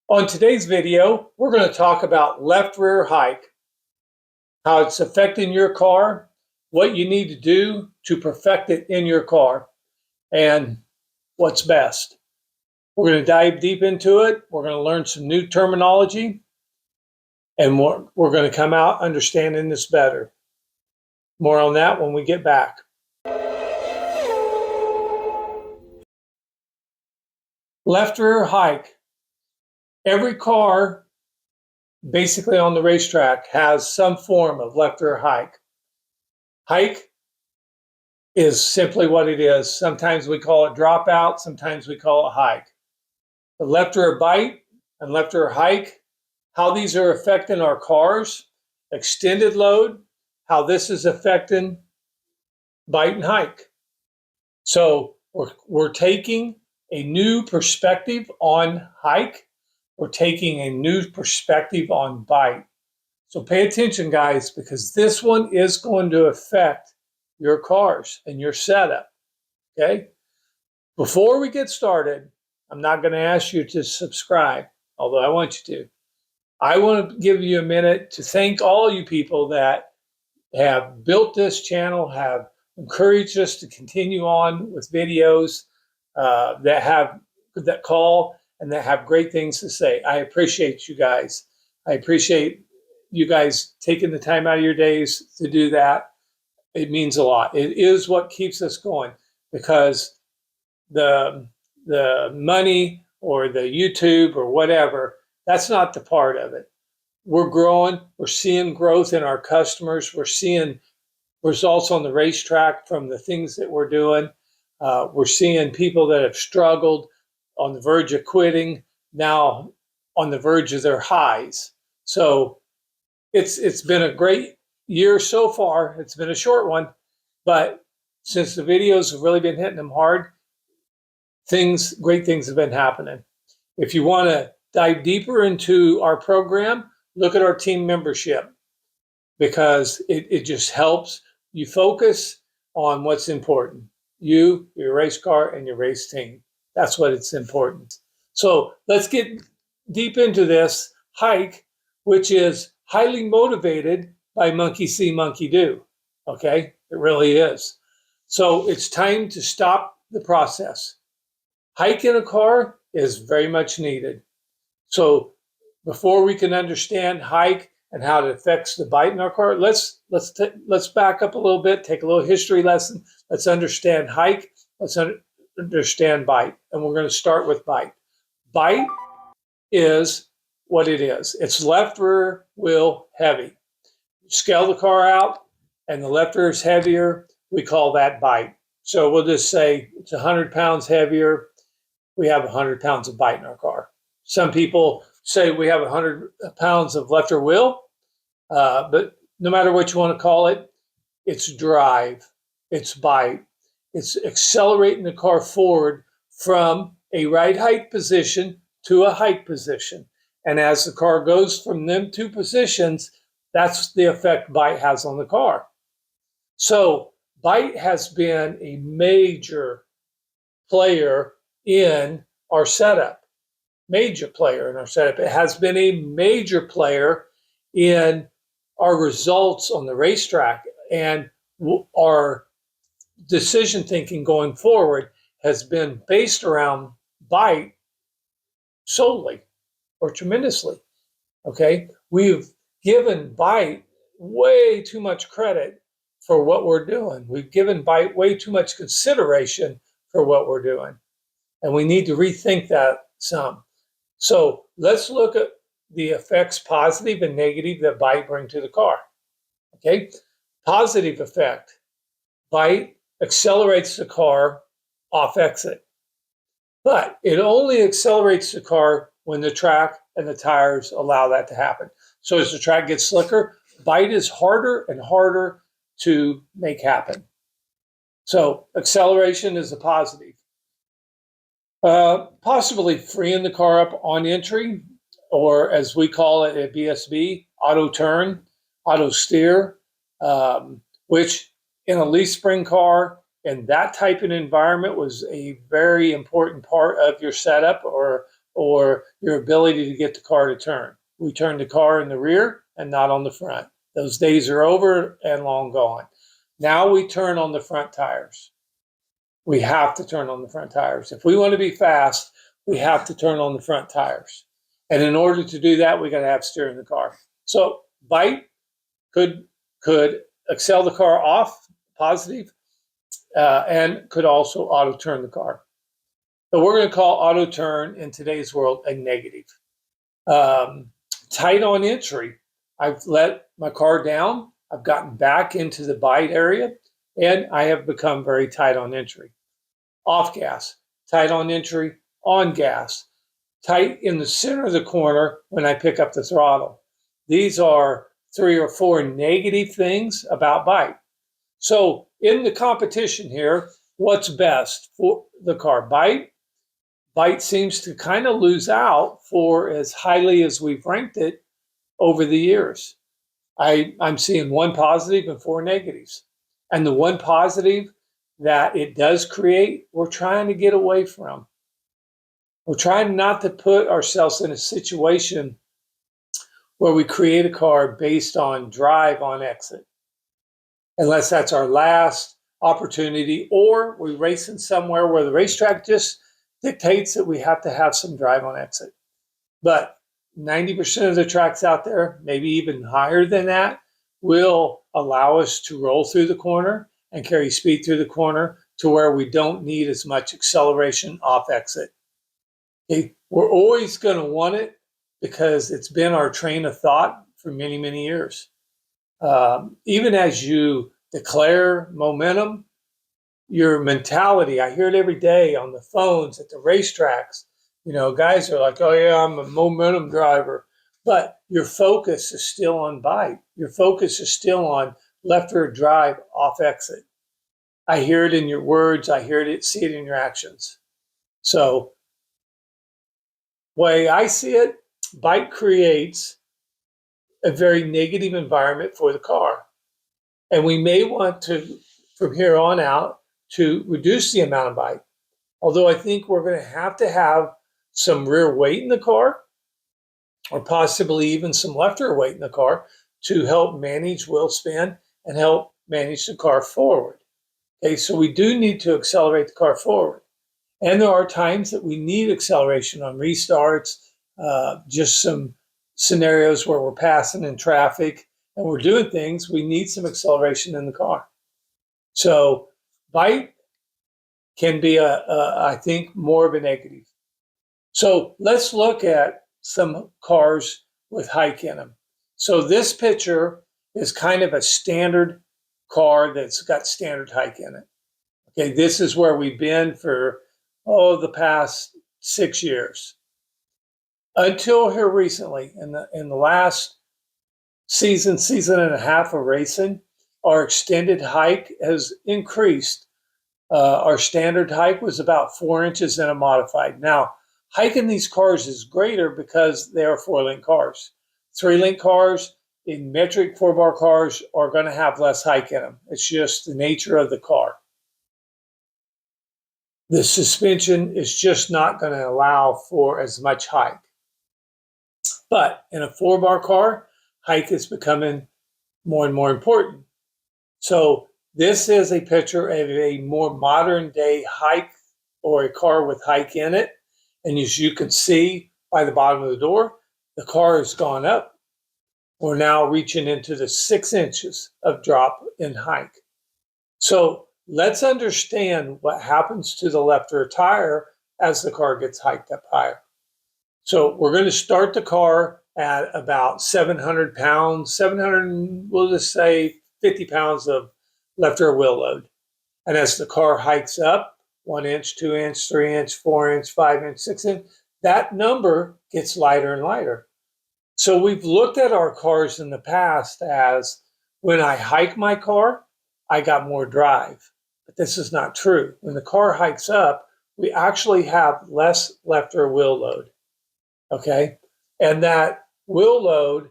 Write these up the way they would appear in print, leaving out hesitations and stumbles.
On today's video, we're going to talk about left rear hike, how it's affecting your car, what you need to do to perfect it in your car, and what's best. We're going to dive deep into it. We're going to learn some new terminology, and we're going to come out understanding this better. More on that when we get back. Left rear hike. Every car basically on the racetrack has some form of left rear hike. Hike is simply what it is. Sometimes we call it dropout, sometimes we call it hike. The left rear bite and left rear hike, how these are affecting our cars, extended load, how this is affecting bite and hike. So we're taking a new perspective on hike. We're taking a new perspective on bite. So pay attention, guys, because this one is going to affect your cars and your setup. Okay? Before we get started, I'm not going to ask you to subscribe, although I want you to. I want to give you a minute to thank all you people that have built this channel, have encouraged us to continue on with videos that call and that have great things to say. I appreciate you guys. I appreciate you guys taking the time out of your days to do that. It means a lot. It is what keeps us going, because the money or the YouTube or whatever, that's not the part of it. We're growing. We're seeing growth in our customers. We're seeing results on the racetrack from the things that we're doing. We're seeing people that have struggled on the verge of quitting, now on the verge of their highs. So it's been a great year so far. It's been a short one, but since the videos have really been hitting them hard, great things have been happening. If you want to dive deeper into our program, look at our team membership, because it just helps you focus on what's important. You, your race car, and your race team. That's what it's important. So let's get deep into this hike, which is highly motivated by monkey see, monkey do. Okay, it really is. So it's time to stop the process. Hike in a car is very much needed. So before we can understand hike and how it affects the bite in our car, let's back up a little bit, take a little history lesson. Let's understand hike. Let's understand bite, and we're going to start with bite. Bite is what it is. It's left rear wheel heavy. Scale the car out, and the left rear is heavier. We call that bite. So we'll just say it's 100 pounds heavier. We have 100 pounds of bite in our car. Some people say we have 100 pounds of left rear wheel, but no matter what you want to call it, it's drive, it's bite. It's accelerating the car forward from a right hike position to a hike position. And as the car goes from them two positions, that's the effect bite has on the car. So bite has been a major player in our setup. Major player in our setup. It has been a major player in our results on the racetrack, and our decision thinking going forward has been based around bite solely or tremendously. Okay, we've given bite way too much credit for what we're doing. We've given bite way too much consideration for what we're doing, and we need to rethink that some. So let's look at the effects, positive and negative, that bite bring to the car. Okay, positive effect: bite accelerates the car off exit, but it only accelerates the car when the track and the tires allow that to happen. So as the track gets slicker, bite is harder and harder to make happen. So acceleration is a positive. Possibly freeing the car up on entry, or as we call it at BSB, auto turn, auto steer, which in a leaf spring car in that type of environment was a very important part of your setup or or your ability to get the car to turn. We turn the car in the rear and not on the front. Those days are over and long gone. Now we turn on the front tires. We have to turn on the front tires. If we want to be fast, we have to turn on the front tires. And in order to do that, we got to have steering in the car. So bite could excel the car off, positive, and could also auto turn the car. So we're going to call auto turn in today's world a negative. Tight on entry. I've let my car down. I've gotten back into the bite area, and I have become very tight on entry. Off gas, tight on entry, on gas, tight in the center of the corner when I pick up the throttle. These are 3 or 4 negative things about bite. So in the competition here, what's best for the car? Bite seems to kind of lose out for as highly as we've ranked it over the years. I'm seeing 1 positive and 4 negatives. And the 1 positive that it does create, we're trying to get away from. We're trying not to put ourselves in a situation where we create a car based on drive on exit, unless that's our last opportunity, or we're racing somewhere where the racetrack just dictates that we have to have some drive on exit. But 90% of the tracks out there, maybe even higher than that, will allow us to roll through the corner and carry speed through the corner to where we don't need as much acceleration off exit. Okay? We're always going to want it because it's been our train of thought for many, many years. Even as you declare momentum, your mentality, I hear it every day on the phones at the racetracks. You know, guys are like, oh yeah, I'm a momentum driver. But your focus is still on bite. Your focus is still on left rear drive off exit. I hear it in your words. I hear it, see it in your actions. So, way I see it, bite creates a very negative environment for the car. And we may want to, from here on out, to reduce the amount of bite. Although I think we're going to have some rear weight in the car, or possibly even some left rear weight in the car to help manage wheel spin and help manage the car forward. Okay, so we do need to accelerate the car forward. And there are times that we need acceleration on restarts, just some scenarios where we're passing in traffic and we're doing things, we need some acceleration in the car. So bite can be, I think, more of a negative. So let's look at some cars with hike in them. So this picture is kind of a standard car that's got standard hike in it. Okay, this is where we've been for, the past 6 years. Until here recently, in the last season and a half of racing, our extended hike has increased. Our standard hike was about 4 inches in a modified. Now, hiking these cars is greater because they are 4-link cars. 3-link cars in metric 4-bar cars are going to have less hike in them. It's just the nature of the car. The suspension is just not going to allow for as much hike. But in a 4-bar car, hike is becoming more and more important. So this is a picture of a more modern day hike, or a car with hike in it. And as you can see by the bottom of the door, the car has gone up. We're now reaching into the 6 inches of drop in hike. So let's understand what happens to the left rear tire as the car gets hiked up higher. So we're going to start the car at about 700 pounds, we'll just say 50 pounds of left rear wheel load. And as the car hikes up, 1 inch, 2 inch, 3 inch, 4 inch, 5 inch, 6 inch, that number gets lighter and lighter. So we've looked at our cars in the past as, when I hike my car, I got more drive. But this is not true. When the car hikes up, we actually have less left rear wheel load. Okay? And that wheel load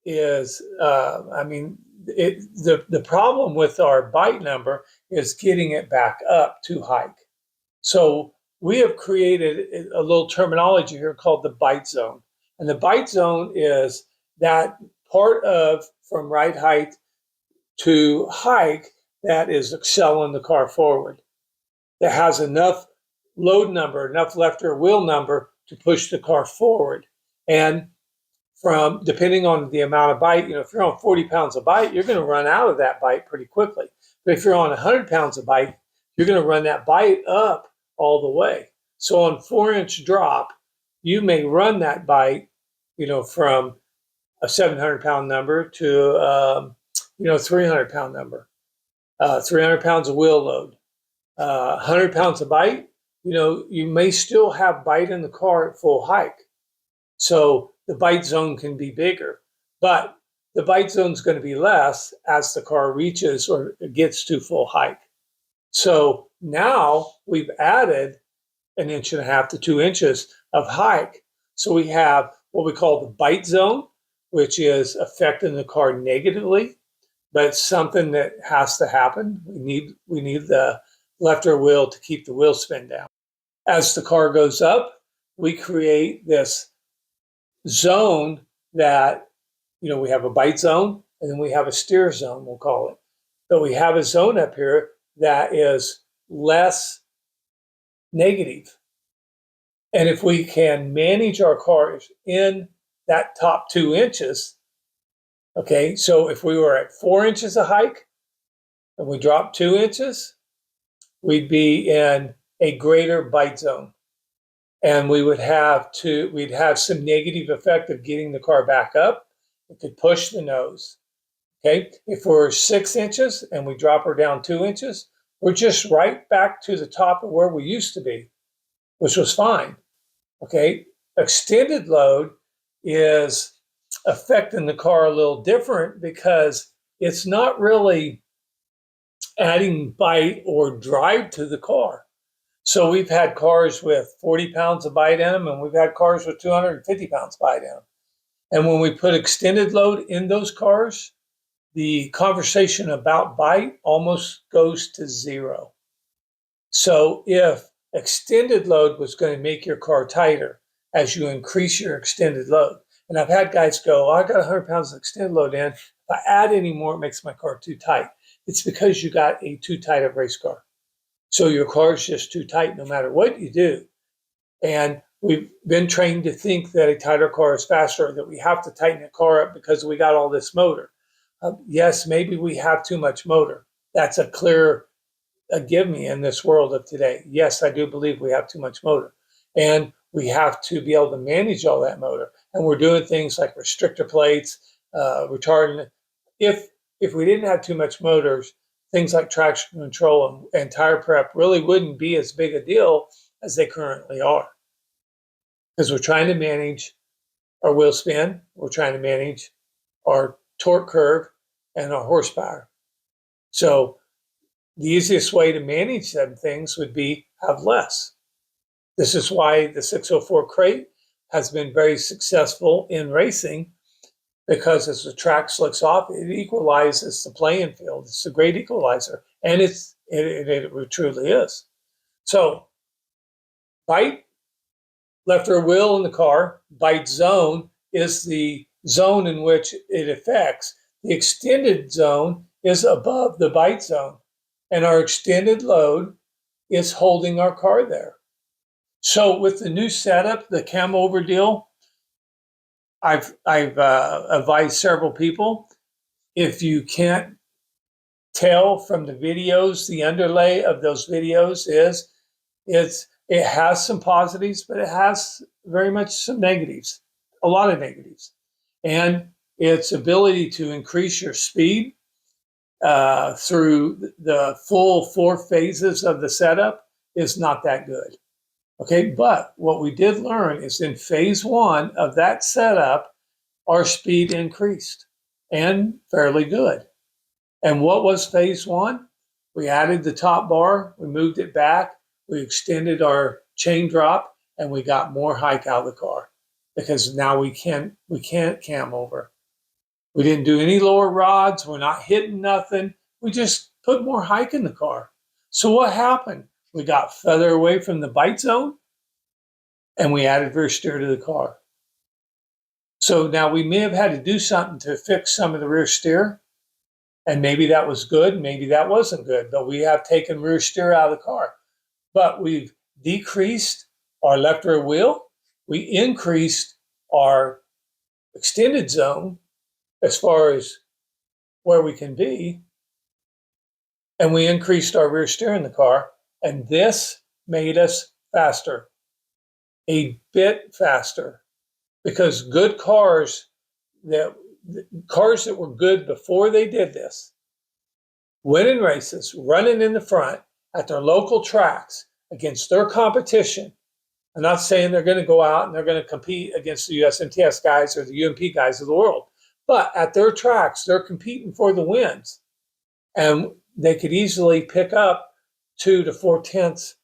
is, the problem with our bite number is getting it back up to hike. So we have created a little terminology here called the bite zone. And the bite zone is that part of from ride height to hike that is accelerating the car forward, that has enough load number, enough left rear wheel number to push the car forward. And from depending on the amount of bite, if you're on 40 pounds of bite, you're going to run out of that bite pretty quickly. But if you're on 100 pounds of bite, you're going to run that bite up all the way. So on 4-inch drop, you may run that bite, from a 700-pound number to 300-pound number, 300 pounds of wheel load, 100 pounds of bite. You may still have bite in the car at full hike. So the bite zone can be bigger, but the bite zone is going to be less as the car reaches or gets to full hike. So now we've added 1.5 to 2 inches of hike. So we have what we call the bite zone, which is affecting the car negatively, but it's something that has to happen. We need the left rear wheel to keep the wheel spin down. As the car goes up, we create this zone that, we have a bite zone and then we have a steer zone, we'll call it. But we have a zone up here that is less negative. And if we can manage our cars in that top 2 inches, okay, so if we were at 4 inches of hike and we dropped 2 inches, we'd be in a greater bite zone. And we'd have some negative effect of getting the car back up. It could push the nose. Okay. If we're 6 inches and we drop her down 2 inches, we're just right back to the top of where we used to be, which was fine. Okay. Extended load is affecting the car a little different because it's not really adding bite or drive to the car. So we've had cars with 40 pounds of bite in them, and we've had cars with 250 pounds of bite in them. And when we put extended load in those cars, the conversation about bite almost goes to zero. So if extended load was going to make your car tighter as you increase your extended load, and I've had guys go, I got 100 pounds of extended load in. If I add any more, it makes my car too tight. It's because you got a too tight of race car. So your car is just too tight no matter what you do. And we've been trained to think that a tighter car is faster, that we have to tighten the car up because we got all this motor. Yes, maybe we have too much motor. That's a clear give me in this world of today. Yes, I do believe we have too much motor. And we have to be able to manage all that motor. And we're doing things like restrictor plates, retardant. If we didn't have too much motors, things like traction control and tire prep really wouldn't be as big a deal as they currently are. Because we're trying to manage our wheel spin, we're trying to manage our torque curve and our horsepower. So the easiest way to manage them things would be have less. This is why the 604 crate has been very successful in racing, because as the track slicks off, it equalizes the playing field. It's a great equalizer, and it truly is. So, bite, left rear wheel in the car, bite zone is the zone in which it affects. The extended zone is above the bite zone, and our extended load is holding our car there. So, with the new setup, the cam over deal, I've advised several people, if you can't tell from the videos, the underlay of those videos is it has some positives, but it has very much some negatives, a lot of negatives. And its ability to increase your speed through the full 4 phases of the setup is not that good. Okay, but what we did learn is in phase 1 of that setup, our speed increased and fairly good. And what was phase 1? We added the top bar, we moved it back, we extended our chain drop, and we got more hike out of the car because now we can't cam over. We didn't do any lower rods, we're not hitting nothing. We just put more hike in the car. So what happened? we got further away from the bite zone, and we added rear steer to the car. So now we may have had to do something to fix some of the rear steer, and maybe that was good, maybe that wasn't good, but we have taken rear steer out of the car. But we've decreased our left rear wheel, we increased our extended zone as far as where we can be, and we increased our rear steer in the car, and this made us faster, a bit faster, because good cars that were good before they did this, winning races, running in the front at their local tracks against their competition. I'm not saying they're going to go out and they're going to compete against the USMTS guys or the UMP guys of the world, but at their tracks, they're competing for the wins. And they could easily pick up 2 to 4/10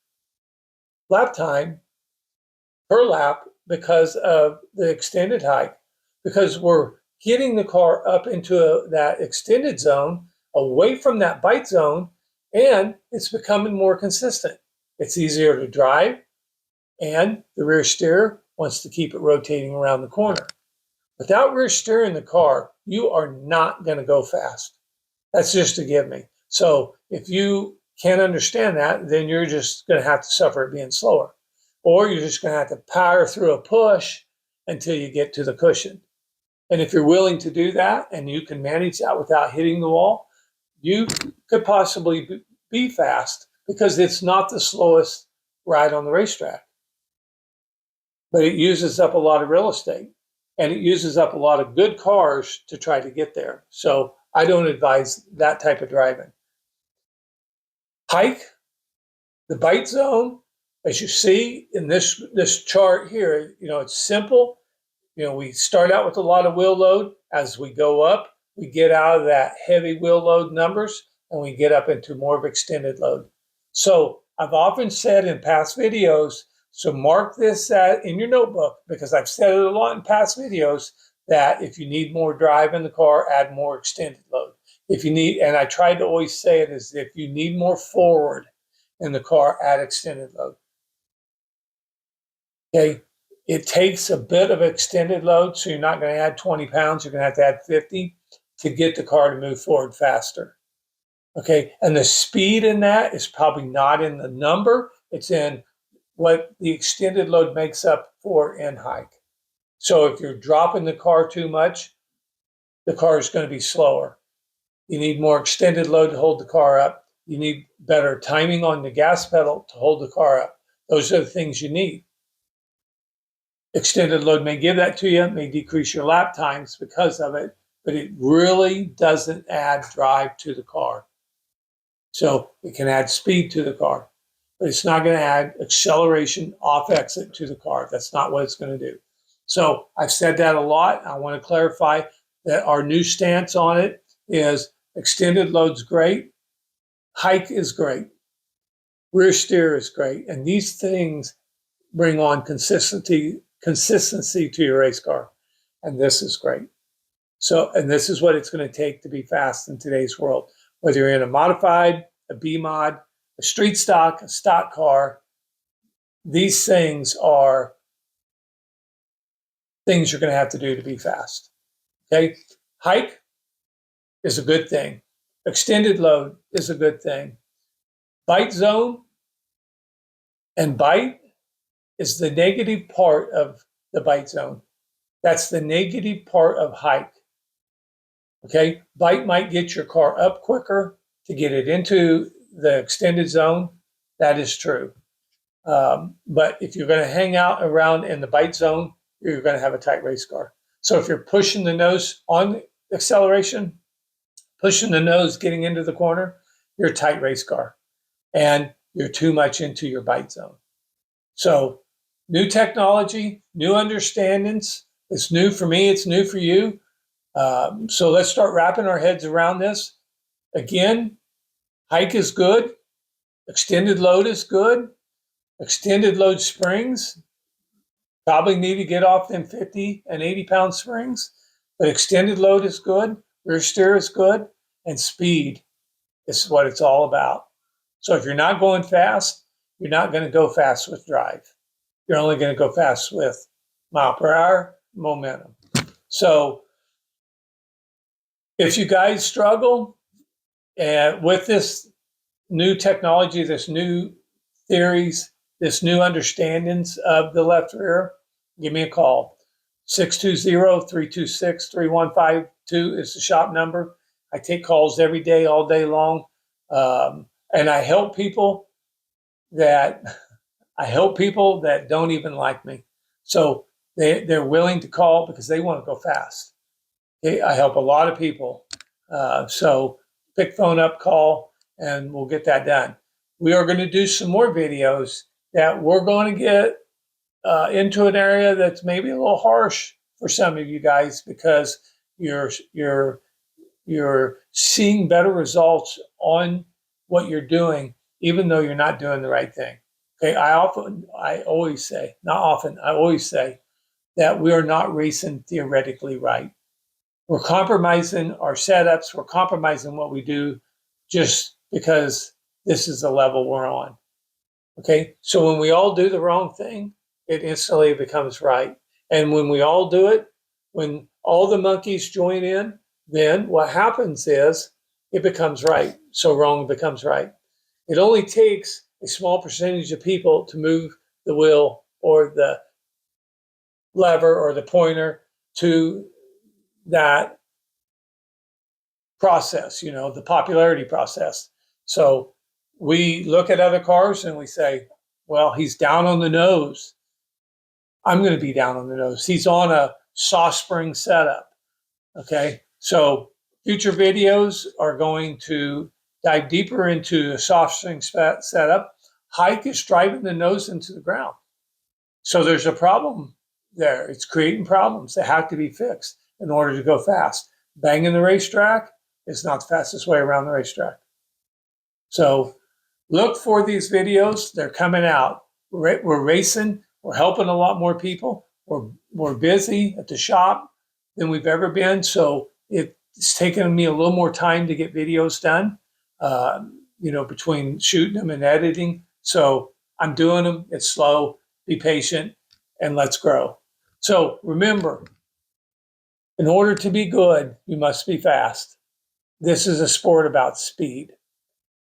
lap time per lap because of the extended hike, because we're getting the car up into that extended zone, away from that bite zone, and it's becoming more consistent. It's easier to drive, and the rear steer wants to keep it rotating around the corner. Without rear steer in the car, you are not going to go fast. That's just a give me. So if you can't understand that, then you're just going to have to suffer it being slower. Or you're just going to have to power through a push until you get to the cushion. And if you're willing to do that and you can manage that without hitting the wall, you could possibly be fast, because it's not the slowest ride on the racetrack. But it uses up a lot of real estate, and it uses up a lot of good cars to try to get there. So I don't advise that type of driving. Hike, the bite zone, as you see in this chart here, it's simple. We start out with a lot of wheel load. As we go up, we get out of that heavy wheel load numbers, and we get up into more of extended load. So I've often said in past videos, so mark this in your notebook, because I've said it a lot in past videos, that if you need more drive in the car, add more extended load. If you need, and I tried to always say it, is if you need more forward in the car, add extended load. Okay, it takes a bit of extended load, so you're not going to add 20 pounds, you're going to have to add 50 to get the car to move forward faster. Okay, and the speed in that is probably not in the number, it's in what the extended load makes up for in hike. So if you're dropping the car too much, the car is going to be slower. You need more extended load to hold the car up. You need better timing on the gas pedal to hold the car up. Those are the things you need. Extended load may give that to you, may decrease your lap times because of it, but it really doesn't add drive to the car. So it can add speed to the car, but it's not going to add acceleration off exit to the car. That's not what it's going to do. So I've said that a lot. I want to clarify that our new stance on it is extended load's great, hike is great, rear steer is great, and these things bring on consistency to your race car, and this is great. So, and this is what it's going to take to be fast in today's world. Whether you're in a modified, a B mod, a street stock, a stock car, these things are things you're going to have to do to be fast. Okay, hike is a good thing. Extended load is a good thing. Bite zone and bite is the negative part of the bite zone. That's the negative part of hike. Okay, bite might get your car up quicker to get it into the extended zone. That is true. But if you're going to hang out around in the bite zone, you're going to have a tight race car. So if you're pushing the nose on acceleration, pushing the nose getting into the corner, you're a tight race car, and you're too much into your bite zone. So new technology, new understandings. It's new for me. It's new for you. So let's start wrapping our heads around this. Again, hike is good. Extended load is good. Extended load springs probably need to get off them 50 and 80 pound springs, but extended load is good. Rear steer is good, and speed is what it's all about. So if you're not going fast, you're not going to go fast with drive. You're only going to go fast with mile per hour momentum. So if you guys struggle with this new technology, this new theories, this new understandings of the left rear, give me a call. 620-326-3152 is the shop number. I take calls every day, all day long. And I help people that don't even like me. So they're willing to call because they want to go fast. Okay? I help a lot of people. So pick phone up, call, and we'll get that done. We are going to do some more videos that we're going to get into an area that's maybe a little harsh for some of you guys because you're seeing better results on what you're doing, even though you're not doing the right thing. Okay, I always say that we are not racing theoretically right. We're compromising our setups. We're compromising what we do just because this is the level we're on. Okay, so when we all do the wrong thing, it instantly becomes right. And when we all do it, when all the monkeys join in, then what happens is it becomes right. So wrong becomes right. It only takes a small percentage of people to move the wheel or the lever or the pointer to that process, the popularity process. So we look at other cars and we say, well, he's down on the nose. I'm going to be down on the nose. He's on a soft spring setup. Okay. So future videos are going to dive deeper into a soft spring setup. Hike is driving the nose into the ground. So there's a problem there. It's creating problems that have to be fixed in order to go fast. Banging the racetrack is not the fastest way around the racetrack. So look for these videos. They're coming out. We're racing. We're helping a lot more people. We're busy at the shop than we've ever been. So it's taken me a little more time to get videos done, between shooting them and editing. So I'm doing them. It's slow. Be patient and let's grow. So remember, in order to be good, you must be fast. This is a sport about speed.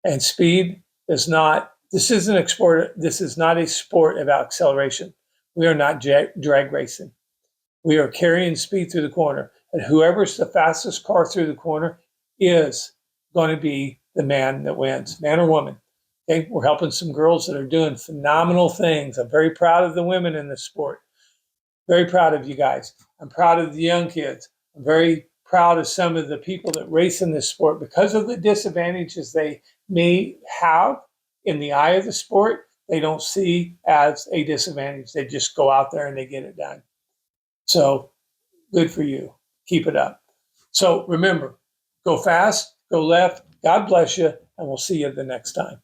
And speed is not, this isn't a sport, this is not a sport about acceleration. We are not drag racing. We are carrying speed through the corner. And whoever's the fastest car through the corner is going to be the man that wins, man or woman. Okay? We're helping some girls that are doing phenomenal things. I'm very proud of the women in this sport. Very proud of you guys. I'm proud of the young kids. I'm very proud of some of the people that race in this sport because of the disadvantages they may have in the eye of the sport. They don't see as a disadvantage. They just go out there and they get it done. So good for you. Keep it up. So remember, go fast, go left. God bless you, and we'll see you the next time.